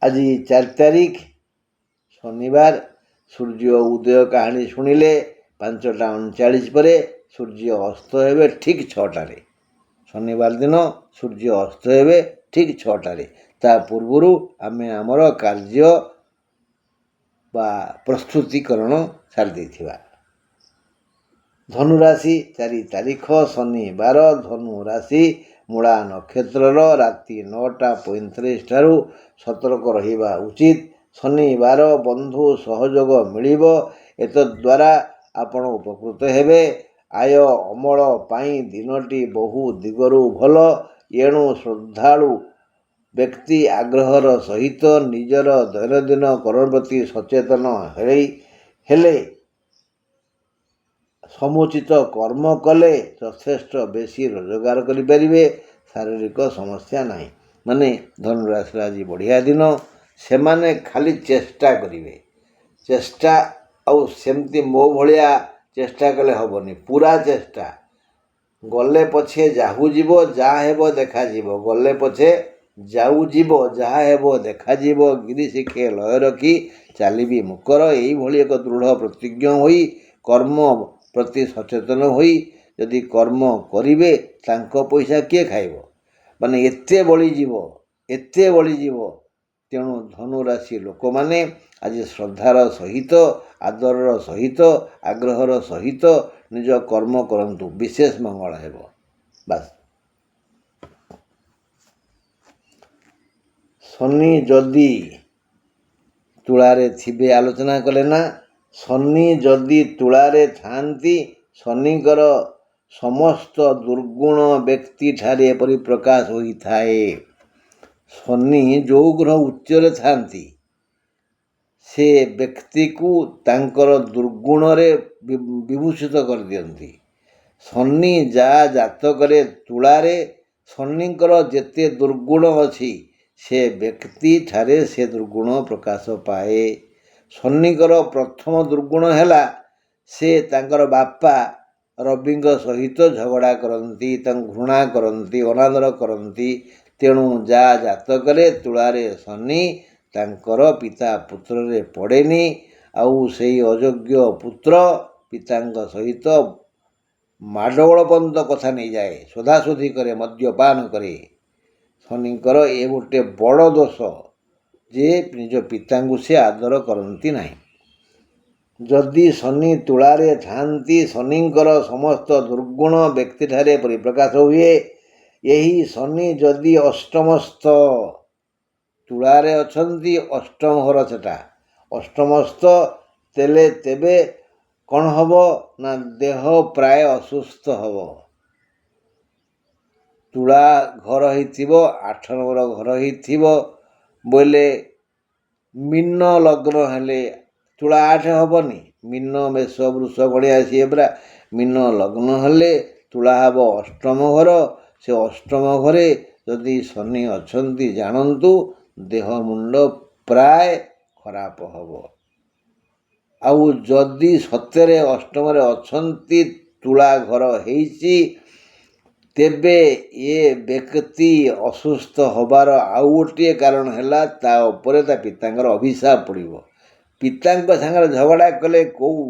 ଆଜି 4 ତାରିଖ ଶନିବାର। ସୂର୍ଯ୍ୟ ଉଦୟ କାହାଣୀ ଶୁଣିଲେ 5:39 ପରେ। ସୂର୍ଯ୍ୟ ଅସ୍ତ ହେବେ ଠିକ୍ 6ଟାରେ। ଶନିବାର ଦିନ ସୂର୍ଯ୍ୟ ଅସ୍ତ ହେବେ ଠିକ୍ 6ଟାରେ। ତା ପୂର୍ବରୁ ଆମେ ଆମର କାର୍ଯ୍ୟ ବା ପ୍ରସ୍ତୁତିକରଣ ସାରି ଦେଇଥିବା। ଧନୁରାଶି 4 ତାରିଖ ଶନିବାର। ଧନୁ ରାଶି ମୂଳା ନକ୍ଷତ୍ରର ରାତି 9:35 ଠାରୁ ସତର୍କ ରହିବା ଉଚିତ। ଶନିବାର ବନ୍ଧୁ ସହଯୋଗ ମିଳିବ। ଏତଦ୍ୱାରା ଆପଣ ଉପକୃତ ହେବେ। ଆୟ ଅମଳ ପାଇଁ ଦିନଟି ବହୁ ଦିଗରୁ ଭଲ। ଏଣୁ ଶ୍ରଦ୍ଧାଳୁ ବ୍ୟକ୍ତି ଆଗ୍ରହର ସହିତ ନିଜର ଦୈନନ୍ଦିନ କର୍ମ ପ୍ରତି ସଚେତନ ହେଲେ ସମୁଚିତ କର୍ମ କଲେ ଯଥେଷ୍ଟ ବେଶୀ ରୋଜଗାର କରିପାରିବେ। ଶାରୀରିକ ସମସ୍ୟା ନାହିଁ। ମାନେ ଧନୁରାଶିର ଆଜି ବଢ଼ିଆ ଦିନ। ସେମାନେ ଖାଲି ଚେଷ୍ଟା କରିବେ। ଚେଷ୍ଟା ଆଉ ସେମିତି ମୋ ଭଳିଆ ଚେଷ୍ଟା କଲେ ହେବନି। ପୁରା ଚେଷ୍ଟା। ଗଲେ ପଛେ ଯାହୁ ଯିବ, ଯାହା ହେବ ଦେଖାଯିବ। ଗଲେ ପଛେ ଯାଉ ଯିବ, ଯାହା ହେବ ଦେଖାଯିବ। ଗିରି ଶିଖେ ଲୟ ରଖି ଚାଲିବି ମୁକର। ଏଇଭଳି ଏକ ଦୃଢ଼ ପ୍ରତିଜ୍ଞ ହୋଇ କର୍ମ ପ୍ରତି ସଚେତନ ହୋଇ ଯଦି କର୍ମ କରିବେ, ତାଙ୍କ ପଇସା କିଏ ଖାଇବ? ମାନେ ଏତେ ବଳିଯିବ। ତେଣୁ ଧନୁରାଶି ଲୋକମାନେ ଆଜି ଶ୍ରଦ୍ଧାର ସହିତ, ଆଦରର ସହିତ, ଆଗ୍ରହର ସହିତ ନିଜ କର୍ମ କରନ୍ତୁ। ବିଶେଷ ମଙ୍ଗଳ ହେବ। ବାସ୍। ଶନି ଯଦି ତୁଳାରେ ଥିବେ, ଆଲୋଚନା କଲେ ନା, ଶନି ଯଦି ତୁଳାରେ ଥାଆନ୍ତି ଶନିଙ୍କର ସମସ୍ତ ଦୁର୍ଗୁଣ ବ୍ୟକ୍ତିଠାରେ ପରିପ୍ରକାଶ ହୋଇଥାଏ। ଶନି ଯେଉଁ ଗ୍ରହ ଉଚ୍ଚରେ ଥାଆନ୍ତି ସେ ବ୍ୟକ୍ତିକୁ ତାଙ୍କର ଦୁର୍ଗୁଣରେ ବିଭୂଷିତ କରିଦିଅନ୍ତି। ଶନି ଯାହା ଜାତକରେ ତୁଳାରେ ଶନିଙ୍କର ଯେତେ ଦୁର୍ଗୁଣ ଅଛି ସେ ବ୍ୟକ୍ତିଠାରେ ସେ ଦୁର୍ଗୁଣ ପ୍ରକାଶ ପାଏ। ଶନିଙ୍କର ପ୍ରଥମ ଦୁର୍ଗୁଣ ହେଲା ସେ ତାଙ୍କର ବାପା ରବିଙ୍କ ସହିତ ଝଗଡ଼ା କରନ୍ତି, ତାଙ୍କୁ ଘୃଣା କରନ୍ତି, ଅନାଦର କରନ୍ତି। ତେଣୁ ଯାହା ଜାତକରେ ତୁଳାରେ ଶନି ତାଙ୍କର ପିତା ପୁତ୍ରରେ ପଡ଼େନି, ଆଉ ସେଇ ଅଯୋଗ୍ୟ ପୁତ୍ର ପିତାଙ୍କ ସହିତ ମାଡ଼ଗୋଳ ପର୍ଯ୍ୟନ୍ତ କଥା ନେଇଯାଏ, ସୋଧାସୋଧି କରେ, ମଦ୍ୟପାନ କରେ। ଶନିଙ୍କର ଏ ଗୋଟେ ବଡ଼ ଦୋଷ ଯେ ନିଜ ପିତାଙ୍କୁ ସେ ଆଦର କରନ୍ତି ନାହିଁ। ଯଦି ଶନି ତୁଳାରେ ଥାଆନ୍ତି ଶନିଙ୍କର ସମସ୍ତ ଦୁର୍ଗୁଣ ବ୍ୟକ୍ତିଠାରେ ପରିପ୍ରକାଶ ହୁଏ। ଏହି ଶନି ଯଦି ଅଷ୍ଟମସ୍ଥ, ତୁଳାରେ ଅଛନ୍ତି ଅଷ୍ଟମ ଘର ସେଟା, ଅଷ୍ଟମସ୍ଥ ତେବେ କ'ଣ ହେବ ନା ଦେହ ପ୍ରାୟ ଅସୁସ୍ଥ ହେବ। ତୁଳା ଘର ହେଇଥିବ, 8 ନମ୍ବର ଘର ହେଇଥିବ ବୋଇଲେ ମୀନ ଲଗ୍ନ ହେଲେ ତୁଳା 8 ହେବନି, ମୀନ ମେଷ ବୃଷ ଭଳିଆ ସିଏ ପୁରା ମୀନ ଲଗ୍ନ ହେଲେ ତୁଳା ହେବ ଅଷ୍ଟମ ଘର। ସେ ଅଷ୍ଟମ ଘରେ ଯଦି ଶନି ଅଛନ୍ତି ଜାଣନ୍ତୁ ଦେହ ମୁଣ୍ଡ ପ୍ରାୟ ଖରାପ ହେବ। ଆଉ ଯଦି ସତରେ ଅଷ୍ଟମରେ ଅଛନ୍ତି, ତୁଳା ଘର ହେଇଛି, ତେବେ ଏ ବ୍ୟକ୍ତି ଅସୁସ୍ଥ ହେବାର ଆଉ ଗୋଟିଏ କାରଣ ହେଲା ତା ଉପରେ ତା ପିତାଙ୍କର ଅଭିଶାପ ପଡ଼ିବ। ପିତାଙ୍କ ସାଙ୍ଗରେ ଝଗଡ଼ା କଲେ କେଉଁ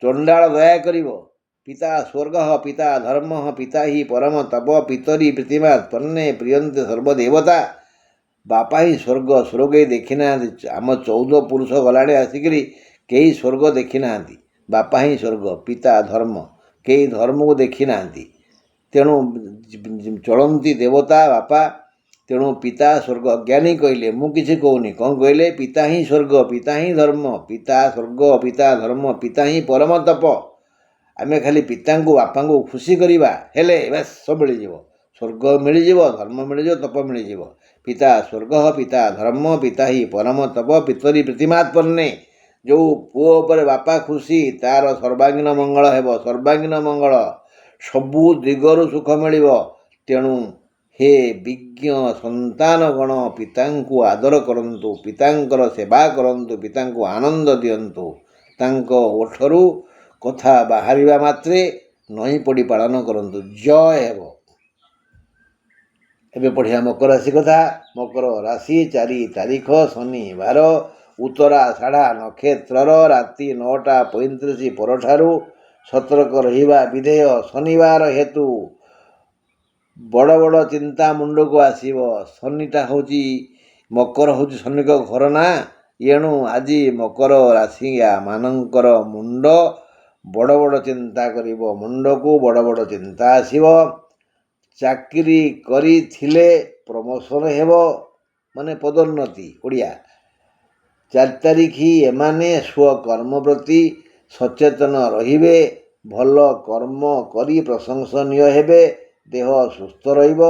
ଚଣ୍ଡାଳ ଦୟା କରିବ? ପିତା ସ୍ୱର୍ଗ ପିତା ଧର୍ମ ପିତା ହିଁ ପରମ ତପ ପିତରି ପ୍ରୀତିମା ତନ୍ନେ ପ୍ରିୟନ୍ତେ ସର୍ବଦେବତା। ବାପା ହିଁ ସ୍ୱର୍ଗ, ସ୍ୱର୍ଗ କେହି ଦେଖିନାହାନ୍ତି। ଆମ 14 ପୁରୁଷ ଗଲାଣି ଆସିକିରି କେହି ସ୍ୱର୍ଗ ଦେଖିନାହାନ୍ତି। ବାପା ହିଁ ସ୍ୱର୍ଗ, ପିତା ଧର୍ମ, କେହି ଧର୍ମକୁ ଦେଖିନାହାନ୍ତି। ତେଣୁ ଚଳନ୍ତି ଦେବତା ବାପା, ତେଣୁ ପିତା ସ୍ୱର୍ଗ। ଜ୍ଞାନୀ କହିଲେ, ମୁଁ କିଛି କହୁନି, କ'ଣ କହିଲେ? ପିତା ହିଁ ସ୍ୱର୍ଗ, ପିତା ହିଁ ଧର୍ମ, ପିତା ସ୍ୱର୍ଗ ପିତା ଧର୍ମ, ପିତା ହିଁ ପରମ ତପ। ଆମେ ଖାଲି ପିତାଙ୍କୁ ବାପାଙ୍କୁ ଖୁସି କରିବା ହେଲେ ବାସ୍ ସବୁ ମିଳିଯିବ। ସ୍ୱର୍ଗ ମିଳିଯିବ, ଧର୍ମ ମିଳିଯିବ, ତପ ମିଳିଯିବ। ପିତା ସ୍ୱର୍ଗ ପିତା ଧର୍ମ ପିତା ହିଁ ପରମ ତପ ପିତରି ପ୍ରୀତିମାତ୍ପନ୍ନେ। ଯେଉଁ ପୁଅ ଉପରେ ବାପା ଖୁସି ତାର ସର୍ବାଙ୍ଗୀନ ମଙ୍ଗଳ ହେବ, ସର୍ବାଙ୍ଗୀନ ମଙ୍ଗଳ, ସବୁ ଦିଗରୁ ସୁଖ ମିଳିବ। ତେଣୁ ହେ ବିଜ୍ଞ ସନ୍ତାନଗଣ ପିତାଙ୍କୁ ଆଦର କରନ୍ତୁ, ପିତାଙ୍କର ସେବା କରନ୍ତୁ, ପିତାଙ୍କୁ ଆନନ୍ଦ ଦିଅନ୍ତୁ। ତାଙ୍କ ଓଠରୁ କଥା ବାହାରିବା ମାତ୍ରେ ନଇଁ ପଡ଼ି ପାଳନ କରନ୍ତୁ, ଜୟ ହେବ। ଏବେ ପଢ଼ିବା ମକର ରାଶି କଥା। ମକର ରାଶି 4 ତାରିଖ ଶନିବାର ଉତ୍ତରାଷାଢ଼ା ନକ୍ଷତ୍ରର ରାତି 9:35 ପରଠାରୁ ସତର୍କ ରହିବା ବିଧେୟ। ଶନିବାର ହେତୁ ବଡ଼ ବଡ଼ ଚିନ୍ତା ମୁଣ୍ଡକୁ ଆସିବ। ଶନିଟା ହେଉଛି, ମକର ହେଉଛି ଶନିଙ୍କ ଘର ନା, ଏଣୁ ଆଜି ମକର ରାଶିଆ ମାନଙ୍କର ମୁଣ୍ଡ ବଡ଼ ବଡ଼ ଚିନ୍ତା କରିବ, ମୁଣ୍ଡକୁ ବଡ଼ ବଡ଼ ଚିନ୍ତା ଆସିବ। ଚାକିରି କରିଥିଲେ ପ୍ରମୋସନ୍ ହେବ, ମାନେ ପଦୋନ୍ନତି। ଓଡ଼ିଆ 4 ତାରିଖ ଏମାନେ ସ୍ୱକର୍ମ ପ୍ରତି ସଚେତନ ରହିବେ, ଭଲ କର୍ମ କରି ପ୍ରଶଂସନୀୟ ହେବେ, ଦେହ ସୁସ୍ଥ ରହିବ।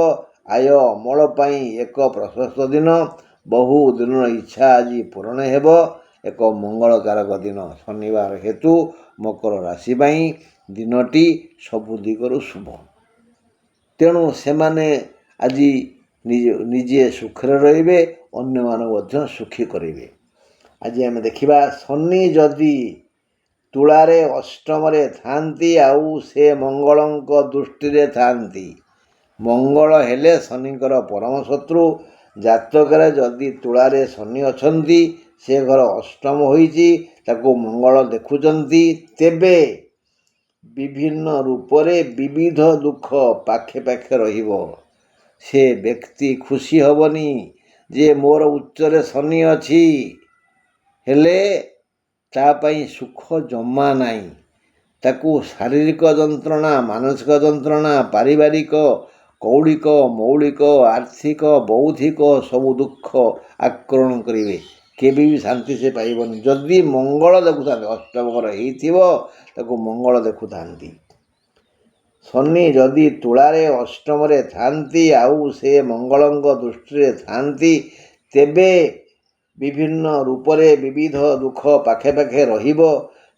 ଆୟ ଅମଳ ପାଇଁ ଏକ ପ୍ରଶସ୍ତ ଦିନ, ବହୁ ଦିନର ଇଚ୍ଛା ଆଜି ପୂରଣ ହେବ। ଏକ ମଙ୍ଗଳକାରକ ଦିନ ଶନିବାର ହେତୁ ମକର ରାଶି ପାଇଁ ଦିନଟି ସବୁ ଦିଗରୁ ଶୁଭ। ତେଣୁ ସେମାନେ ଆଜି ନିଜେ ସୁଖରେ ରହିବେ, ଅନ୍ୟମାନଙ୍କୁ ମଧ୍ୟ ସୁଖୀ କରିବେ। ଆଜି ଆମେ ଦେଖିବା ଶନି ଯଦି ତୁଳାରେ ଅଷ୍ଟମରେ ଥାଆନ୍ତି ଆଉ ସେ ମଙ୍ଗଳଙ୍କ ଦୃଷ୍ଟିରେ ଥାଆନ୍ତି। ମଙ୍ଗଳ ହେଲେ ଶନିଙ୍କର ପରମ ଶତ୍ରୁ। ଜାତକରେ ଯଦି ତୁଳାରେ ଶନି ଅଛନ୍ତି, ସେ ଘର ଅଷ୍ଟମ ହୋଇଛି, ତାକୁ ମଙ୍ଗଳ ଦେଖୁଛନ୍ତି, ତେବେ ବିଭିନ୍ନ ରୂପରେ ବିବିଧ ଦୁଃଖ ପାଖେ ପାଖେ ରହିବ। ସେ ବ୍ୟକ୍ତି ଖୁସି ହେବନି ଯେ ମୋର ଉଚ୍ଚରେ ଶନି ଅଛି, ହେଲେ ତା ପାଇଁ ସୁଖ ଜମା ନାହିଁ। ତାକୁ ଶାରୀରିକ ଯନ୍ତ୍ରଣା, ମାନସିକ ଯନ୍ତ୍ରଣା, ପାରିବାରିକ କୌଳିକ ମୌଳିକ ଆର୍ଥିକ ବୌଦ୍ଧିକ ସବୁ ଦୁଃଖ ଆକ୍ରମଣ କରିବେ, କେବେ ବି ଶାନ୍ତି ସେ ପାଇବନି। ଯଦି ମଙ୍ଗଳ ଦେଖୁଥାନ୍ତି, ଅଷ୍ଟମଙ୍କର ହେଇଥିବ ତାକୁ ମଙ୍ଗଳ ଦେଖୁଥାନ୍ତି। ଶନି ଯଦି ତୁଳାରେ ଅଷ୍ଟମରେ ଥାନ୍ତି ଆଉ ସେ ମଙ୍ଗଳଙ୍କ ଦୃଷ୍ଟିରେ ଥାନ୍ତି, ତେବେ ବିଭିନ୍ନ ରୂପରେ ବିବିଧ ଦୁଃଖ ପାଖେ ପାଖେ ରହିବ।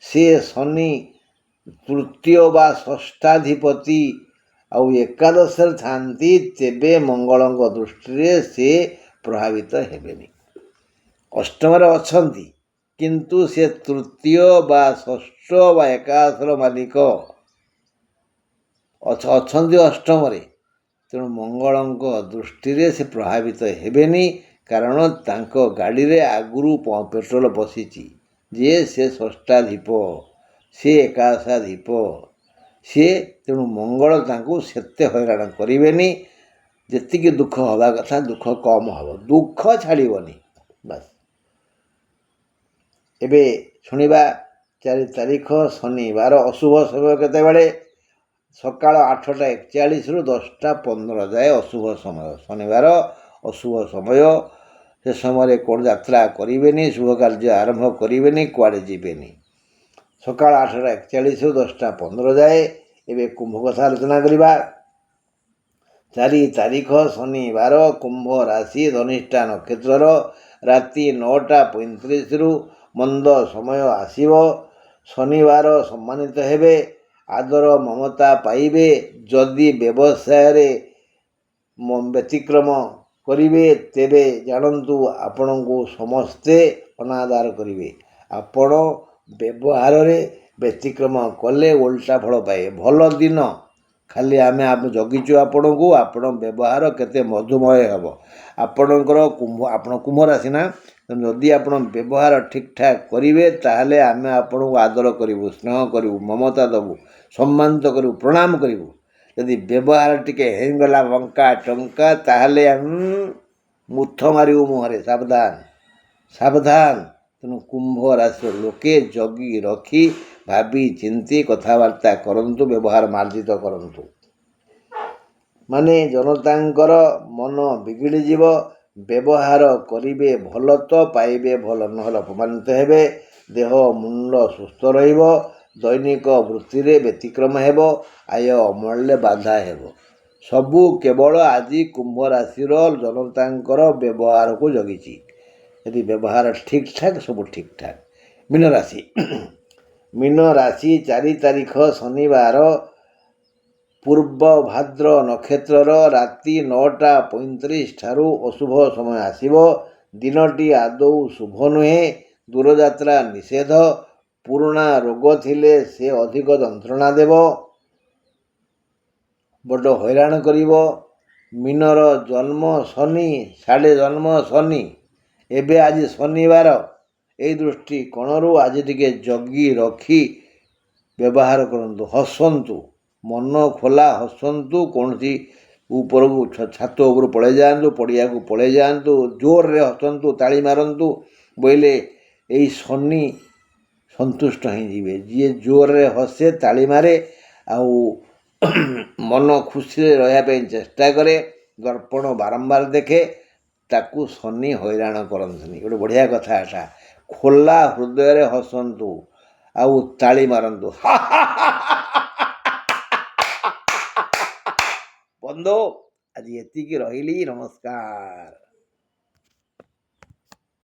ସେ ଶନି ତୃତୀୟ ବା ଷଷ୍ଠାଧିପତି ଆଉ ଏକାଦଶରେ ଥାନ୍ତି, ତେବେ ମଙ୍ଗଳଙ୍କ ଦୃଷ୍ଟିରେ ସେ ପ୍ରଭାବିତ ହେବେନି। ଅଷ୍ଟମରେ ଅଛନ୍ତି କିନ୍ତୁ ସେ ତୃତୀୟ ବା ଷଷ୍ଠ ବା ଏକାଦଶର ମାଲିକ ଅଛନ୍ତି ଅଷ୍ଟମରେ, ତେଣୁ ମଙ୍ଗଳଙ୍କ ଦୃଷ୍ଟିରେ ସେ ପ୍ରଭାବିତ ହେବେନି। କାରଣ ତାଙ୍କ ଗାଡ଼ିରେ ଆଗରୁ ପେଟ୍ରୋଲ ପଶିଛି, ଯେ ସେ ଷଷ୍ଠାଧିପ, ସେ ଏକାଦଶାଧିପ, ସିଏ ତେଣୁ ମଙ୍ଗଳ ତାଙ୍କୁ ସେତେ ହଇରାଣ କରିବେନି। ଯେତିକି ଦୁଃଖ ହେବା କଥା ଦୁଃଖ କମ୍ ହେବ, ଦୁଃଖ ଛାଡ଼ିବନି। ବାସ୍। ଏବେ ଶୁଣିବା 4 ତାରିଖ ଶନିବାର ଅଶୁଭ ସମୟ କେତେବେଳେ? ସକାଳ 8ଟା 41ରୁ 10ଟା 15 ଯାଏ ଅଶୁଭ ସମୟ। ଶନିବାର ଅଶୁଭ ସମୟ। ସେ ସମୟରେ କୌଣସି ଯାତ୍ରା କରିବେନି, ଶୁଭ କାର୍ଯ୍ୟ ଆରମ୍ଭ କରିବେନି, କୁଆଡ଼େ ଯିବେନି। ସକାଳ 8ଟା 41ରୁ 10ଟା 15 ଯାଏ। ଏବେ କୁମ୍ଭ କଥା ଆଲୋଚନା କରିବା। 4 ତାରିଖ ଶନିବାର, କୁମ୍ଭ ରାଶି, ଧନିଷ୍ଠା ନକ୍ଷତ୍ରର, ରାତି 9ଟା 35ରୁ ମନ୍ଦ ସମୟ ଆସିବ। ଶନିବାର ସମ୍ମାନିତ ହେବେ, ଆଦର ମମତା ପାଇବେ। ଯଦି ବ୍ୟବସାୟରେ ବ୍ୟତିକ୍ରମ କରିବେ, ତେବେ ଜାଣନ୍ତୁ ଆପଣଙ୍କୁ ସମସ୍ତେ ଅନାଦର କରିବେ। ଆପଣ ବ୍ୟବହାରରେ ବ୍ୟତିକ୍ରମ କଲେ ଓଲଟା ଫଳ ପାଇବେ। ଭଲ ଦିନ, ଖାଲି ଆମେ ଜଗିଛୁ ଆପଣଙ୍କୁ। ଆପଣ ବ୍ୟବହାର କେତେ ମଧୁମୟ ହେବ। ଆପଣଙ୍କର ଆପଣ କୁମ୍ଭ ରାଶି ନା, ଯଦି ଆପଣ ବ୍ୟବହାର ଠିକ୍ଠାକ୍ କରିବେ, ତାହେଲେ ଆମେ ଆପଣଙ୍କୁ ଆଦର କରିବୁ, ସ୍ନେହ କରିବୁ, ମମତା ଦେବୁ, ସମ୍ମାନିତ କରିବୁ, ପ୍ରଣାମ କରିବୁ। ଯଦି ବ୍ୟବହାର ଟିକେ ହେଇଗଲା ବଙ୍କା ଟଙ୍କା, ତାହେଲେ ମୁଥ ମାରିବୁ ମୁହଁରେ। ସାବଧାନ, ସାବଧାନ। ତେଣୁ କୁମ୍ଭ ରାଶିର ଲୋକେ ଜଗି ରଖି ଭାବି ଚିନ୍ତି କଥାବାର୍ତ୍ତା କରନ୍ତୁ, ବ୍ୟବହାର ମାର୍ଜିତ କରନ୍ତୁ। ମାନେ ଜନତାଙ୍କର ମନ ବିଗିଡ଼ିଯିବ। ବ୍ୟବହାର କରିବେ ଭଲ ତ ପାଇବେ ଭଲ, ନହେଲେ ଅପମାନିତ ହେବେ। ଦେହ ମୁଣ୍ଡ ସୁସ୍ଥ ରହିବ। ଦୈନିକ ବୃତ୍ତିରେ ବ୍ୟତିକ୍ରମ ହେବ। ଆୟ ଅମଳରେ ବାଧା ହେବ। ସବୁ କେବଳ ଆଜି କୁମ୍ଭ ରାଶିର ଜନତାଙ୍କର ବ୍ୟବହାରକୁ ଜଗିଛି। ଯଦି ବ୍ୟବହାର ଠିକ୍ଠାକ୍, ସବୁ ଠିକ୍ଠାକ୍। ମୀନ ରାଶି। ମୀନ ରାଶି 4 ତାରିଖ ଶନିବାର, ପୂର୍ବ ଭାଦ୍ର ନକ୍ଷତ୍ରର, ରାତି 9ଟା 35ଠାରୁ ଅଶୁଭ ସମୟ ଆସିବ। ଦିନଟି ଆଦୌ ଶୁଭ ନୁହେଁ। ଦୂରଯାତ୍ରା ନିଷେଧ। ପୁରୁଣା ରୋଗ ଥିଲେ ସେ ଅଧିକ ଯନ୍ତ୍ରଣା ଦେବ, ବଡ଼ ହଇରାଣ କରିବ। ମୀନର ଜନ୍ମ ଶନି, ସାଡ଼େ ଜନ୍ମ ଶନି। ଏବେ ଆଜି ଶନିବାର, ଏଇ ଦୃଷ୍ଟି କୋଣରୁ ଆଜି ଟିକେ ଜଗି ରଖି ବ୍ୟବହାର କରନ୍ତୁ। ହସନ୍ତୁ, ମନ ଖୋଲା ହସନ୍ତୁ। କୌଣସି ଉପରକୁ ଛାତ ଉପରୁ ପଳାଇ ଯାଆନ୍ତୁ, ପଡ଼ିଆକୁ ପଳାଇ ଯାଆନ୍ତୁ, ଜୋରରେ ହସନ୍ତୁ, ତାଳି ମାରନ୍ତୁ, ବୋଇଲେ ଏଇ ଶନି ସନ୍ତୁଷ୍ଟ ହେଇଯିବେ। ଯିଏ ଜୋରରେ ହସେ, ତାଳି ମାରେ, ଆଉ ମନ ଖୁସିରେ ରହିବା ପାଇଁ ଚେଷ୍ଟା କରେ, ଦର୍ପଣ ବାରମ୍ବାର ଦେଖେ, ତାକୁ ଶନି ହଇରାଣ କରନ୍ତିନି। ଗୋଟେ ବଢ଼ିଆ କଥା ଏଟା। ଖୋଲା ହୃଦୟରେ ହସନ୍ତୁ ଆଉ ତାଳି ମାରନ୍ତୁ। ବନ୍ଧୁ, ଆଜି ଏତିକି ରହିଲି। ନମସ୍କାର।